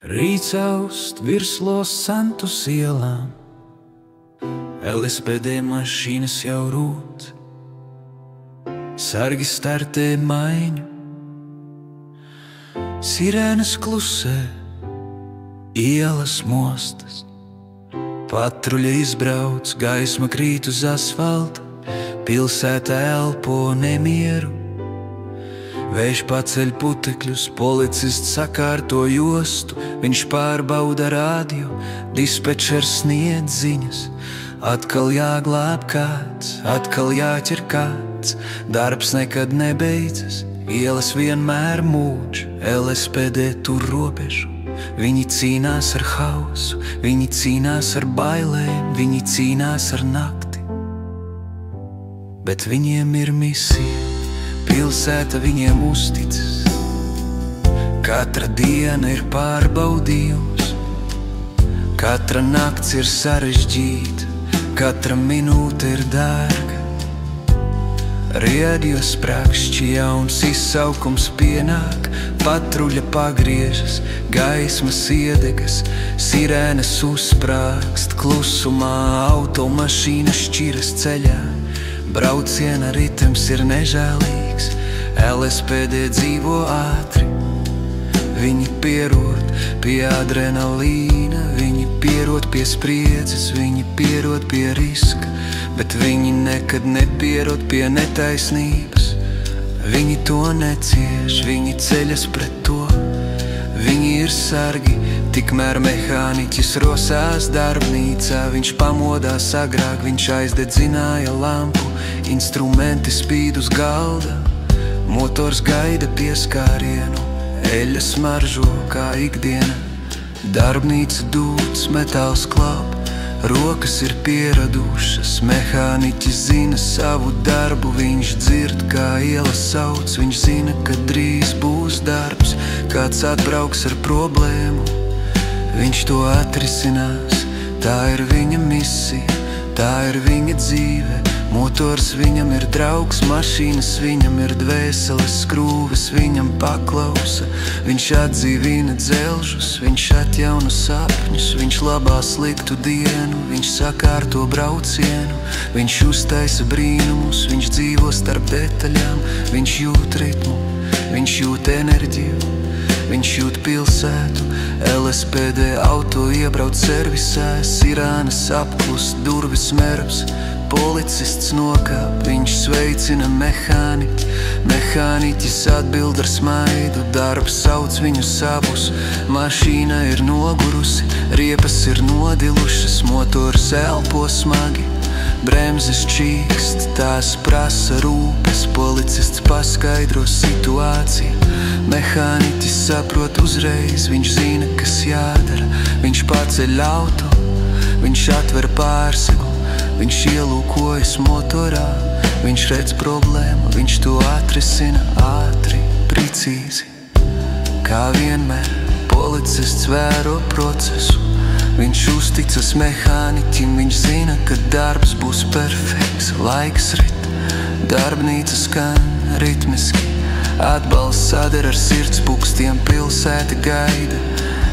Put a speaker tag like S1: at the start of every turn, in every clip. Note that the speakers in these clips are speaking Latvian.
S1: Rīts aust virs Los Santos ielām, LSPD mašīnas jau rūt, sargi startē maiņu, sirēnas klusē, ielas mostas, patruļa izbrauc, gaisma krīt uz asfalta, pilsēta elpo nemieru. Vējš paceļ putekļus, policists sakārto jostu, viņš pārbauda rādio, dispečers sniedz ziņas. Atkal jāglāb kāds, atkal jāķer kāds, darbs nekad nebeidzas, ielas vienmēr mūč, LSPD tur robežu. Viņi cīnās ar hausu, viņi cīnās ar bailēm, viņi cīnās ar nakti. Bet viņiem ir misija. Pilsēta viņiem uzticas, katra diena ir pārbaudījums, katra nakts ir sarežģīta, katra minūte ir dārga. Radio sprakšķi jauns izsaukums pienāk, patruļa pagriežas, gaismas iedegas, sirēnas uzsprāgst, klusumā automašīna šķiras ceļā. Brauciena ritms ir nežēlīgs, LSPD dzīvo ātri. Viņi pierod pie adrenalīna, viņi pierod pie spriedzes, viņi pierod pie riska, bet viņi nekad nepierod pie netaisnības. Viņi to necieš, viņi ceļas pret to. Viņi ir sargi, tikmēr mehāniķis rosās darbnīcā. Viņš pamodās agrāk, viņš aizdedzināja lampu, instrumenti spīd uz galda, motors gaida pieskārienu, eļļa smaržo kā ikdiena. Darbnīca dūts, metāls klap, rokas ir pieradušas, mehāniķis zina savu darbu, viņš dzird, kā iela sauc, viņš zina, ka drīz būs darbs, kāds atbrauks ar problēmu, viņš to atrisinās, tā ir viņa misija, tā ir viņa dzīve. Motors viņam ir draugs, mašīnas viņam ir dvēseles, skrūves viņam paklausa. Viņš atdzīvina dzelžus, viņš atjauno sapņus, viņš labā sliktu dienu, viņš sakārto braucienu, viņš uztaisa brīnumus, viņš dzīvo starp detaļām, viņš jūt ritmu, viņš jūt enerģiju, viņš jūt pilsētu. LSPD auto iebrauc servisā, sirānas apklust, durvis merbs. Policists nokāp, viņš sveicina mehāniķi, mehāniķis atbild ar smaidu, darbs sauc viņu savus, mašīna ir nogurusi, riepas ir nodilušas, motors elpo smagi, bremzes čīkst, tās prasa rūpes, policists paskaidro situāciju, mehāniķis saprot uzreiz, viņš zina, kas jādara, viņš paceļ auto, viņš atver pārsegu. Viņš ielūkojas motorā, viņš redz problēmu, viņš to atrisina ātri, precīzi. Kā vienmēr, policists vēro procesu, viņš uzticas mehāniķim, viņš zina, ka darbs būs perfekts, laiks rit, darbnīca skan ritmiski, atbalsts sader ar sirdspukstiem, pilsēta gaida,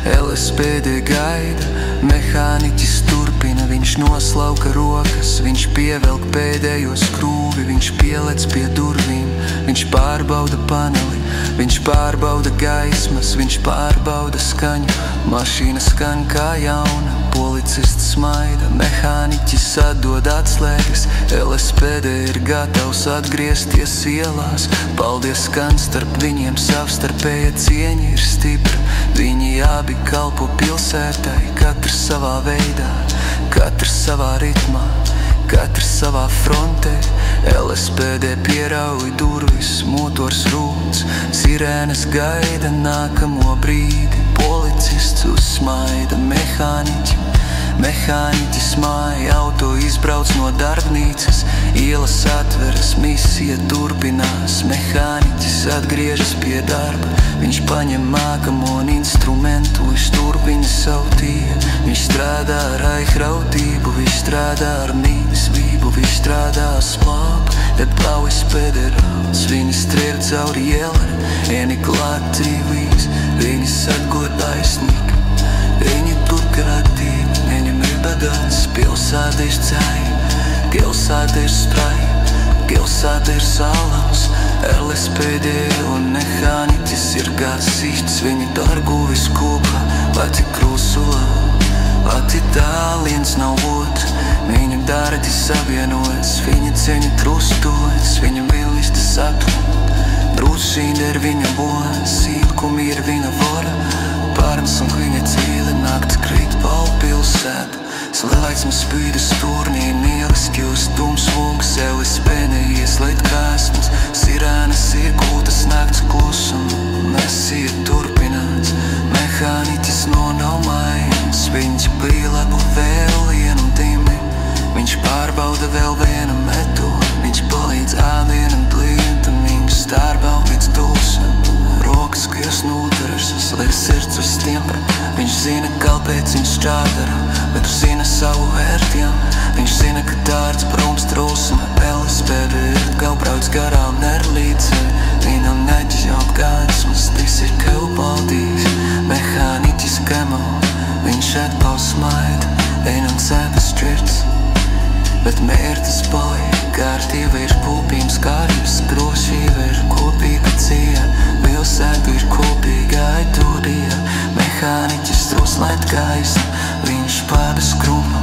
S1: LSPD gaida, mehāniķis turpina, viņš noslauka rokas, viņš pievelk pēdējo skrūvi, viņš pielec pie durvīm, viņš pārbauda paneli, viņš pārbauda gaismas, viņš pārbauda skaņu, mašīna skan kā jauna, policists smaida, mehāniķis atdod atslēgas, LSPD ir gatavs atgriezties ielās, paldies skan starp viņiem, savstarpēja cieņa ir stipra, viņi abi kalpo pilsētai, katrs savā veidā, katrs savā ritmā, katrs savā frontē. LSPD pierauj durvis, motors rūc, sirēnas gaida nākamo brīdi, policists uzsmaida mehāniķi. Mehāniķis māja, auto izbrauc no darbnīcas, ielas atveras, misija turpinās, mehāniķis atgriežas pie darba, viņš paņem mākamo un instrumentu, viņš turpina savu dienu, viņš strādā ar aizrautību, viņš strādā ar mīlestību, viņš strādā ar slāpu, tad plaujas pēderāls, viņi skrien cauri ielai, ieni klāt trīvīs, viņi atgod taisnīgi. Pilsēta ir ceļi, pilsēta ir spraigi, pilsēta ir salams, LSPD un mehāniķis ir gasīts, viņi darguvis kopā, lati krūsulā, lati tāliens nav ot, viņa dardi savienojas, viņa ceņa trustojas, viņa vilista sapņa, drūšīna ir viņa bonas, īlkumi ir viņa vora, pārnes un viņa cīli nakti krīt palpilsēta. Slēgsmes spīdas turnī, nielas kļūst tums vungs, LSPD ieslēgt kāsmas, sirēnas ir gūtas nakts klusums, nesiet turpināts, mehāniķis nav maiņas, viņš pīlabu vēl vienu dimi, viņš pārbauda vēl vienu metodu, viņš palīdz ādienam plītam, viņš starbau pēc dulsam. Rokas, kas noturas, slēg sirds uz stiempra, viņš zina, kāpēc viņš čādara, bet tu zina savu vērtījumu, viņš zina, ka tārds prums trūsuma, LSPD ir kaut brauc garām nerlīdzē, viņam neķis jau apgādsmas, tas ir kaut paldīs, mehāniķis kemo, viņš atpaus smaida, einam cepas šķirts, bet mērķis palīd, kārtība ir pūpījums, kārības drošība ir kopīga cīja, pilsēta ir kopīga aitūrija, mehāniķis truslēt gaisa, viņš pārda skruma,